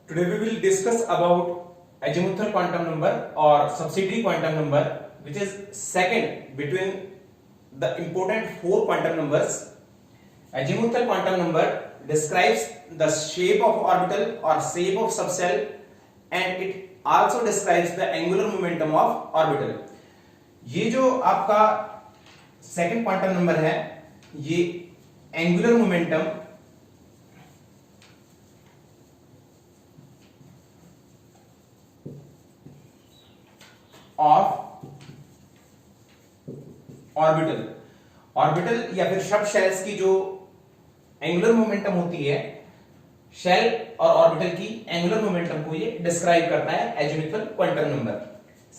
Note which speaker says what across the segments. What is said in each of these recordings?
Speaker 1: Today we will discuss about azimuthal quantum number or subsidiary quantum number, which is second between the important four quantum numbers. Azimuthal quantum number describes the shape of orbital or shape of subshell, and it also describes the angular momentum of orbital. ये जो आपका second quantum number है, ये angular momentum of orbital या फिर सब shells की जो एंगुलर मोमेंटम होती है, शेल और ऑर्बिटल की एंगुलर मोमेंटम को ये डिस्क्राइब करता है azimuthal quantum number.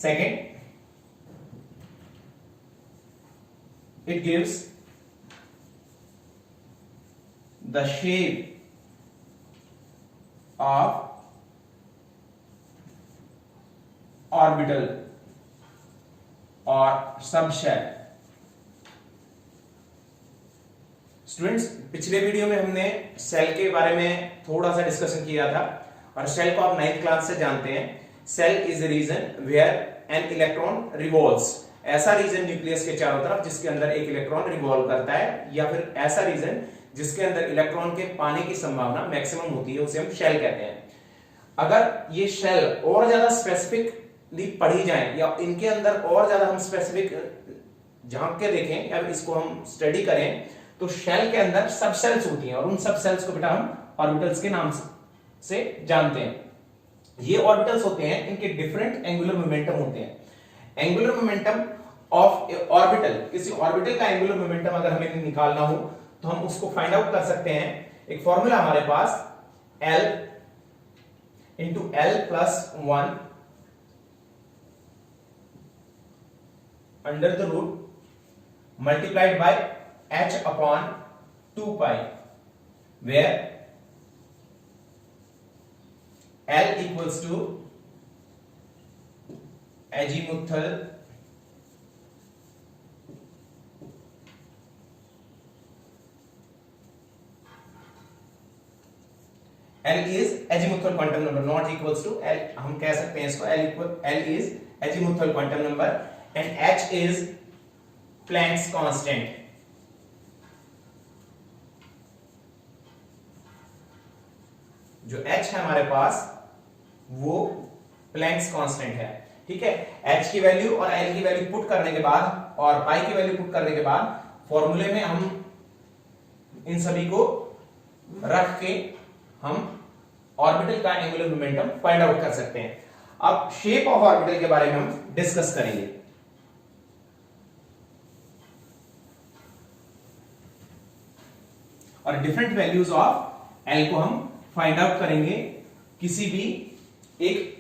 Speaker 1: Second, it gives the shape of orbital or subshell. Students, पिछले वीडियो में हमने सेल के बारे में थोड़ा सा डिस्कशन किया था, और सेल को आप 9th क्लास से जानते हैं. Cell is the region where an electron revolves. ऐसा रीजन न्यूक्लियस के चारों तरफ जिसके अंदर एक इलेक्ट्रॉन रिवॉल्व करता है, या फिर ऐसा रीजन जिसके अंदर इलेक्ट्रॉन के पाने की संभावना मैक्सिमम होती है, उसे हम शेल कहते हैं. अगर ये शेल और ज्यादा स्पेसिफिकली पढ़ी जाए, या इनके अंदर और ज्यादा हम स्पेसिफिक झांक के देखें या इसको हम स्टडी करें, तो शेल के अंदर सब सेल्स होती हैं, और उन सब सेल्स को बेटा हम ऑर्बिटल्स के नाम से जानते हैं. ये ऑर्बिटल्स होते हैं, इनके डिफरेंट एंगुलर मोमेंटम होते हैं. एंगुलर मोमेंटम ऑफ ऑर्बिटल, किसी ऑर्बिटल का एंगुलर मोमेंटम अगर हमें निकालना हो तो हम उसको फाइंड आउट कर सकते हैं. एक फॉर्मूला हमारे पास, L into L plus 1 under the root multiplied by H upon 2 pi, where L equals to azimuthal L is azimuthal quantum number, not equals to L. हम कह सकते हैं इसको L is azimuthal quantum number and H is Planck's constant. जो H है हमारे पास वो Planck's constant है. ठीक है, H की वैल्यू और L की वैल्यू पुट करने के बाद और पाई की वैल्यू पुट करने के बाद फॉर्मूले में हम इन सभी को रख के हम ऑर्बिटल का एंगुलर मोमेंटम फाइंड आउट कर सकते हैं. अब शेप ऑफ ऑर्बिटल के बारे में हम डिस्कस करेंगे. और डिफरेंट वैल्यूज ऑफ L को हम फाइंड आउट करेंगे किसी भी एक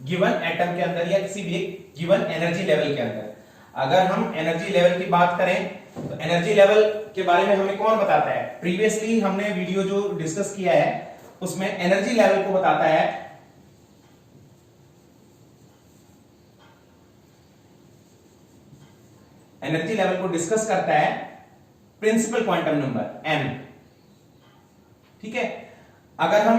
Speaker 1: गिवन एटम के अंदर या किसी भी एक गिवन एनर्जी लेवल के अंदर. अगर हम एनर्जी लेवल की बात करें तो एनर्जी लेवल के बारे में हमें कौन बताता है? प्रीवियसली हमने वीडियो जो डिस्कस किया है उसमें एनर्जी लेवल को बताता है एनर्जी लेवल को डिस्कस करता है प्रिंसिपल क्वांटम नंबर m. ठीक है, अगर हम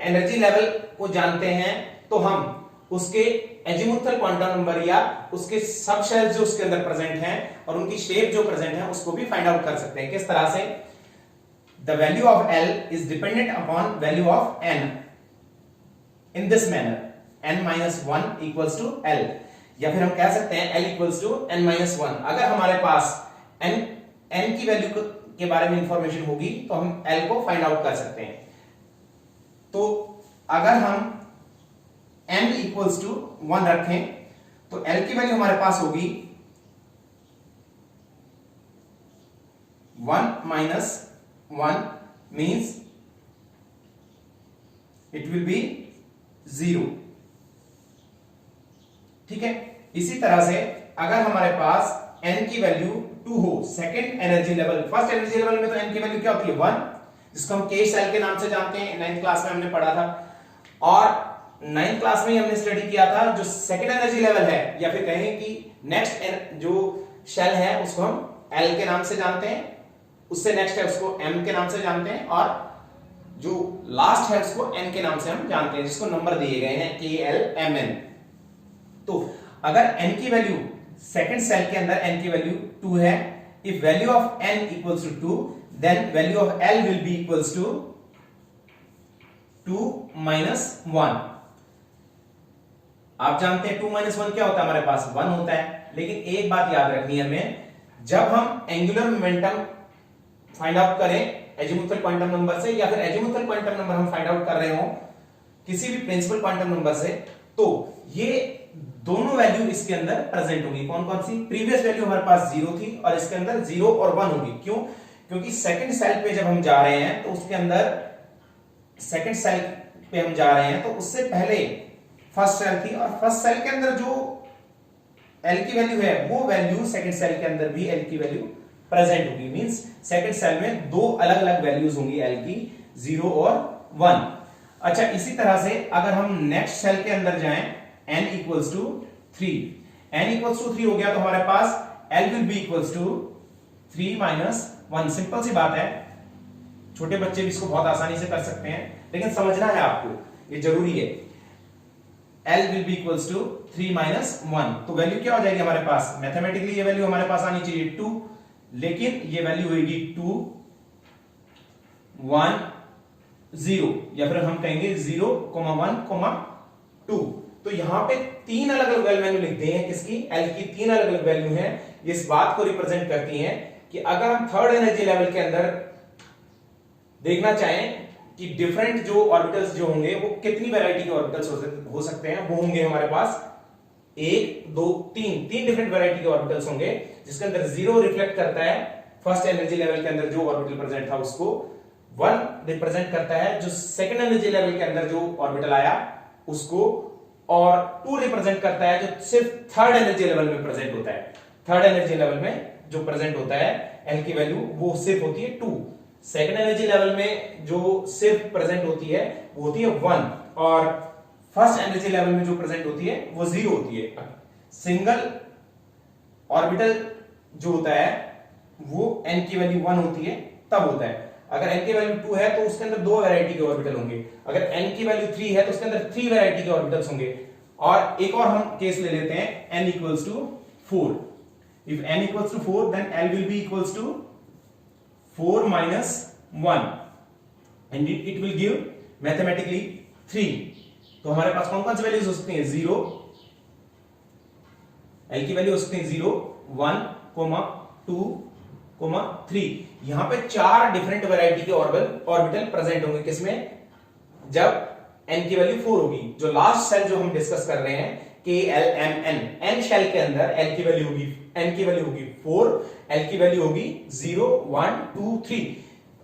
Speaker 1: एनर्जी लेवल को जानते हैं तो हम उसके एजिमुथल क्वांटम नंबर या उसके सब शेल्स जो उसके अंदर प्रेजेंट हैं और उनकी शेप जो प्रेजेंट है उसको भी फाइंड आउट कर सकते हैं. किस तरह से? The value of L is dependent upon value of n in this manner, n minus 1 equals to L, या फिर हम कह सकते हैं L equals to n minus 1. अगर हमारे पास n की वैल्यू के बारे में इंफॉर्मेशन होगी तो हम L को फाइंड आउट कर सकते हैं. तो अगर हम n इक्वल्स टू 1 रखें तो L की वैल्यू हमारे पास होगी 1 minus 1 means it will be 0. ठीक है, इसी तरह से अगर हमारे पास n की वैल्यू 2 हो, second energy level, first energy level में तो n की वैल्यू क्या होती है? 1, जिसको हम k सेल के नाम से जानते हैं. 9th क्लास में हमने पढ़ा था, और 9th क्लास में ही हमने स्टडी किया था. जो सेकंड एनर्जी लेवल है, या फिर कहें कि नेक्स्ट जो शेल है उसको हम L के नाम से जानते हैं, उससे नेक्स्ट है उसको M के नाम से जानते हैं, और जो लास्ट है उसको n के नाम से हम जानते हैं, जिसको नंबर दिए गए हैं KLMN। तो अगर n की वैल्यू सेकंड सेल के अंदर n की वैल्यू 2 है, if value of n equals to 2 then value of L will be equals to 2 minus 1। आप जानते हैं 2 माइनस 1 क्या होता है, हमारे पास 1 होता है। लेकिन एक बात याद रखनी है हमें, जब हम एंगुलर मोमेंटम फाइंड आउट करें एजीमुथल क्वांटम नंबर से, या फिर एजीमुथल क्वांटम नंबर हम फाइंड आउट कर रहे हो किसी भी प्रिंसिपल क्वांटम नंबर से, तो ये दोनों वैल्यू इसके अंदर प्रेजेंट होगी। कौन कौन सी? प्रीवियस वैल्यू हमारे पास 0 थी और इसके अंदर 0 और 1 होगी। क्यों? क्योंकि सेकंड सेल पे जब हम जा रहे हैं तो उसके अंदर सेकंड सेल पे हम जा रहे हैं तो उससे पहले फर्स्ट सेल थी, और फर्स्ट सेल के अंदर जो L की वैल्यू है वो वैल्यू सेकंड सेल के अंदर भी L की वैल्यू प्रेजेंट होगी। मींस सेकंड सेल में दो अलग अलग वैल्यूज होंगी L की, 0 और 1। अच्छा, इसी तरह से अगर हम नेक्स्ट सेल के अंदर जाएं n equals to 3, n equals to 3 हो गया तो हमारे पास L will be equals to 3 minus 1। Simple सी बात है, छोटे बच्चे भी इसको बहुत आसानी से कर सकते हैं, लेकिन समझना है आपको, ये जरूरी है। L will be equals to 3 minus 1, तो वैल्यू क्या हो जाएगी हमारे पास? मैथमेटिकली ये वैल्यू हमारे पास आनी चाहिए 2, लेकिन ये वैल्यू होगी 2 1 0, या फिर हम कहेंगे 0 1 2। तो यहां पे तीन अलग अलग वैल्यू लिख दी हैं, किसकी? L की तीन अलग अलग वैल्यू हैं। ये इस बात को रिप्रेजेंट करती हैं कि अगर हम थर्ड एनर्जी लेवल के अंदर देखना चाहें कि डिफरेंट जो ऑर्बिटल्स जो होंगे वो कितनी वैरायटी के ऑर्बिटल्स हो सकते हैं, वो होंगे हमारे पास 1 2 3 डिफरेंट वैरायटी के ऑर्बिटल्स होंगे, जिसके अंदर 0 रिफ्लेक्ट करता है फर्स्ट एनर्जी लेवल के अंदर जो ऑर्बिटल प्रेजेंट था उसको, 1 रिप्रेजेंट करता है जो सेकंड एनर्जी लेवल के अंदर जो ऑर्बिटल आया उसको, और 2 रिप्रेजेंट करता है जो सिर्फ थर्ड एनर्जी लेवल में प्रेजेंट होता है। थर्ड एनर्जी लेवल में जो प्रेजेंट होता है L की वैल्यू वो सिर्फ होती है 2। सेकंड एनर्जी लेवल में जो सिर्फ प्रेजेंट होती है वो होती है 1, और फर्स्ट एनर्जी लेवल में जो प्रेजेंट होती है वो 0 होती है। सिंगल ऑर्बिटल जो होता है वो n की वैल्यू 1 होती है तब होता है। अगर n की वैल्यू 2 है तो उसके अंदर 2 वैरायटी के ऑर्बिटल होंगे, अगर n की वैल्यू 3 है तो उसके अंदर 3 वैरायटी के ऑर्बिटल्स होंगे। और एक और हम केस ले लेते हैं, n equals to 4। If n equals to 4 then L will be equals to 4 minus 1 and it will give mathematically 3। तो हमारे पास कौन कौन सी वैल्यूज हो सकती हैं? 0, L की वैल्यू हो सकती है 0 1 2 3। यहां पे 4 डिफरेंट वैरायटी के ऑर्बिटल प्रेजेंट होंगे, किसमें? जब n की वैल्यू 4 होगी। जो लास्ट सेल जो हम डिस्कस कर रहे हैं KLMN, n शेल के अंदर n की वैल्यू होगी 4, L की वैल्यू होगी 0 1 2 3।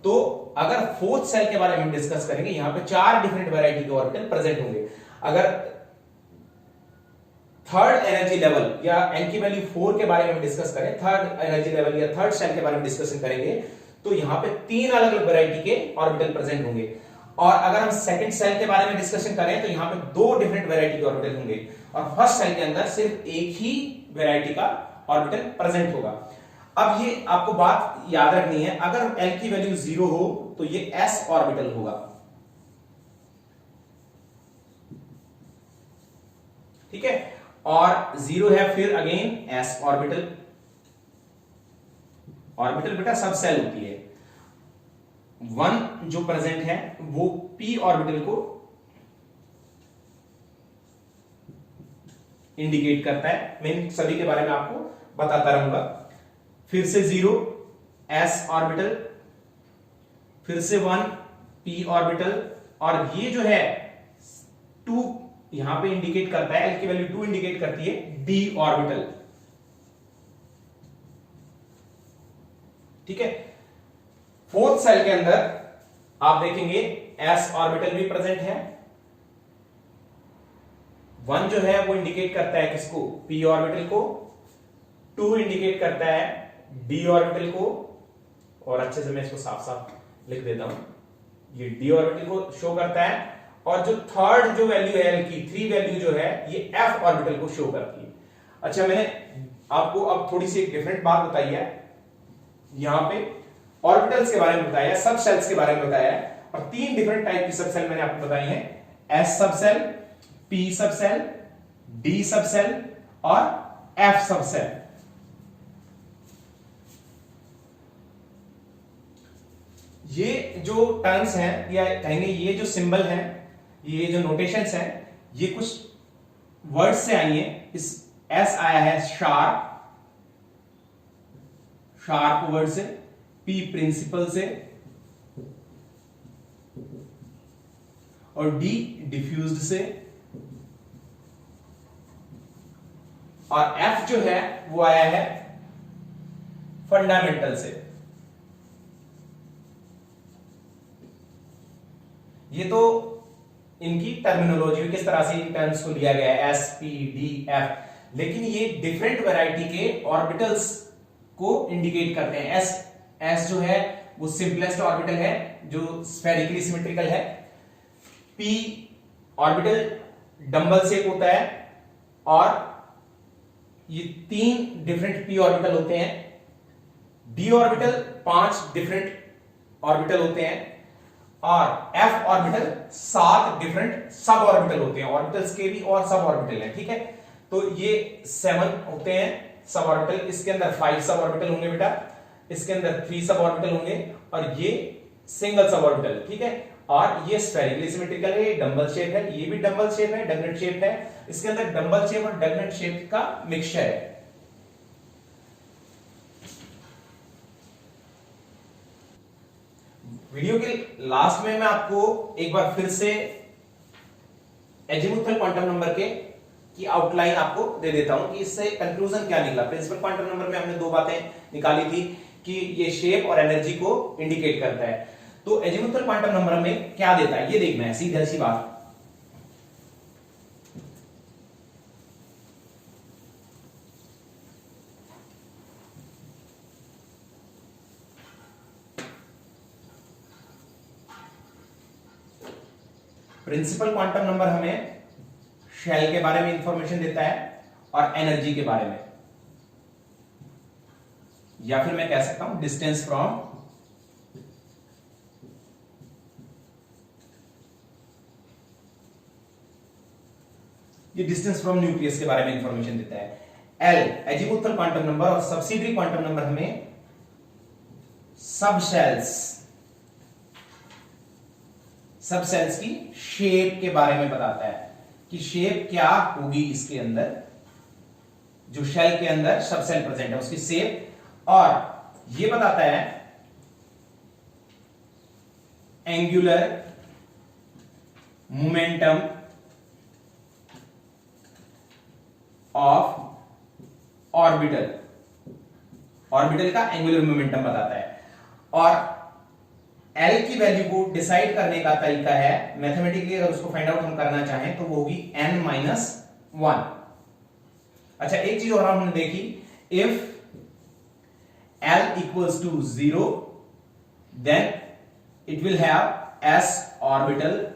Speaker 1: तो अगर फोर्थ सेल के बारे में हम डिस्कस करेंगे, यहां पे 4 डिफरेंट वैरायटी के ऑर्बिटल प्रेजेंट होंगे। अगर थर्ड एनर्जी लेवल या n की वैल्यू 4 के बारे में हम डिस्कस करें, थर्ड एनर्जी लेवल या थर्ड सेल के बारे में डिस्कशन करेंगे, तो यहां पे 3 अलग अलग वैरायटी के ऑर्बिटल प्रेजेंट होंगे। और अगर हम सेकंड सेल के बारे में डिस्कशन करें तो यहां पे 2 डिफरेंट वैरायटी के ऑर्बिटल होंगे, और फर्स्ट सेल के अंदर सिर्फ एक ही वैरायटी का ऑर्बिटल प्रेजेंट होगा। अब ये आपको बात याद रखनी है, अगर L की वैल्यू 0 हो तो ये s ऑर्बिटल होगा, ठीक है, और 0 है फिर अगेन s ऑर्बिटल। ऑर्बिटल बेटा सब सेल होती है। 1 जो प्रेजेंट है वो p ऑर्बिटल को इंडिकेट करता है। मैं इन सभी के बारे में आपको बताता रहूंगा। फिर से 0 s ऑर्बिटल, फिर से 1 p ऑर्बिटल, और ये जो है 2 यहां पे इंडिकेट करता है, L की वैल्यू 2 इंडिकेट करती है d ऑर्बिटल, ठीक है। फोर्थ सेल के अंदर आप देखेंगे s ऑर्बिटल भी प्रेजेंट है। 1 जो है वो इंडिकेट करता है किसको? p ऑर्बिटल को। 2 इंडिकेट करता है d ऑर्बिटल को, और अच्छे से मैं इसको साफ साफ लिख देता हूं, ये d ऑर्बिटल को शो करता है। और जो थर्ड जो वैल्यू है L की 3 वैल्यू जो है ये f ऑर्बिटल को शो करती है। अच्छा, मैंने आपको अब थोड़ी सी एक डिफरेंट बात बताई है, यहां पे ऑर्बिटल्स के बारे में बताया, सब सेल्स के बारे में बताया है, और 3 डिफरेंट टाइप की सब सेल मैंने आपको बताई हैं, एस सब सेल, पी सब सेल, डी सब सेल और एफ सब सेल। ये जो टर्म्स हैं या कहेंगे ये जो सिंबल हैं, ये जो नोटेशंस हैं, ये कुछ वर्ड से आई हैं। इस एस आया है शार्प, शार्प वर्ड से, पी प्रिंसिपल से और डी डिफ्यूज्ड से, और एफ जो है वो आया है फंडामेंटल से। ये तो इनकी टर्मिनोलॉजी किस तरह से इन टर्म्स को लिया गया है, एस पी डी एफ, लेकिन ये डिफरेंट वैरायटी के ऑर्बिटल्स को इंडिकेट करते हैं। एस जो है वो सिंपलेस्ट ऑर्बिटल है जो स्फेरिकली सिमेट्रिकल है। पी ऑर्बिटल डंबल शेप होता है और ये 3 डिफरेंट पी ऑर्बिटल होते हैं। डी ऑर्बिटल 5 डिफरेंट ऑर्बिटल होते हैं और F orbital 7 different sub orbital होते हैं। ऑर्बिटल्स के भी और सब ऑर्बिटल हैं, ठीक है। तो ये 7 होते हैं सब ऑर्बिटल। इसके अंदर 5 सब ऑर्बिटल होंगे बेटा, इसके अंदर 3 सब ऑर्बिटल होंगे और ये सिंगल सब ऑर्बिटल, ठीक है। और ये स्फेरिकली सिमेट्रिकल है, डंबल शेप है, ये भी डंबल शेप है, डगनेट शेप है। इसके अंदर डंबल शेप और डगनेट शेप का मिक्सचर है। वीडियो के लास्ट में मैं आपको एक बार फिर से एजीमुथल क्वांटम नंबर के की आउटलाइन आपको दे देता हूं कि इससे कंक्लूजन क्या निकला। प्रिंसिपल क्वांटम नंबर में हमने 2 बातें निकाली थी कि ये शेप और एनर्जी को इंडिकेट करता है। तो एजीमुथल क्वांटम नंबर में क्या देता है ये देखना है, सीधी सी बात। प्रिंसिपल क्वांटम नंबर हमें शेल के बारे में इंफॉर्मेशन देता है और एनर्जी के बारे में, या फिर मैं कह सकता हूं डिस्टेंस फ्रॉम न्यूक्लियस के बारे में इंफॉर्मेशन देता है। एल एजीमुथल क्वांटम नंबर और सब्सिडरी क्वांटम नंबर हमें सब सेल्स की शेप के बारे में बताता है कि शेप क्या होगी इसके अंदर, जो शेल के अंदर सब सेल प्रेजेंट है उसकी शेप। और ये बताता है एंगुलर मोमेंटम ऑफ ऑर्बिटल का एंगुलर मोमेंटम बताता है। और एल की वैल्यू को डिसाइड करने का तरीका है मैथमेटिकली, अगर उसको फाइंड आउट हम करना चाहें तो वो होगी n-1। अच्छा, एक चीज और हमने देखी, if L equals to 0 then it will have s orbital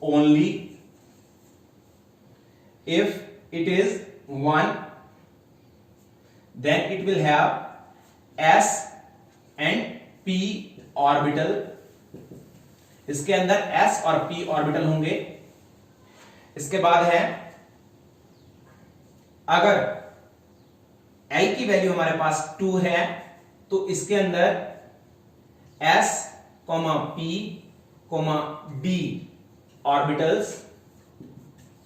Speaker 1: only. If it is 1 then it will have s and p orbital. इसके अंदर s और p ऑर्बिटल होंगे। इसके बाद है अगर L की वैल्यू हमारे पास 2 है तो इसके अंदर s, p, d orbitals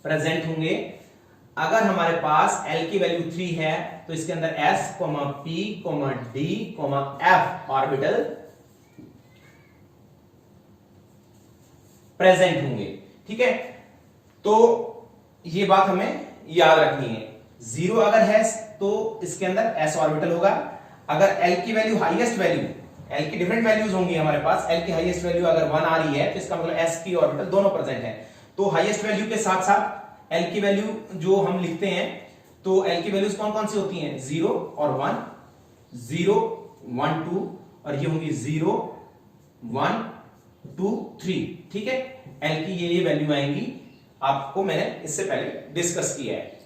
Speaker 1: present होंगे। अगर हमारे पास L की वैल्यू 3 है तो इसके अंदर s, p, d, f orbital present होंगे, ठीक है। तो ये बात हमें याद रखनी है। 0 अगर है तो इसके अंदर s ऑर्बिटल होगा। अगर L की वैल्यू हाईएस्ट वैल्यू, L की डिफरेंट वैल्यूज होंगी हमारे पास, L की हाईएस्ट वैल्यू अगर 1 आ रही है तो इसका मतलब s, p ऑर्बिटल दोनों प्रेजेंट है। तो हाईएस्ट वैल्यू के साथ साथ L की वैल्यू जो हम लिखते हैं, तो L की वैल्यूज कौन कौन सी होती हैं, 0 और 1, 0, 1, 2, और ये होंगी 0, 1, 2, 3, ठीक है। L की ये वैल्यू आएंगी, आपको मैंने इससे पहले डिस्कस किया है।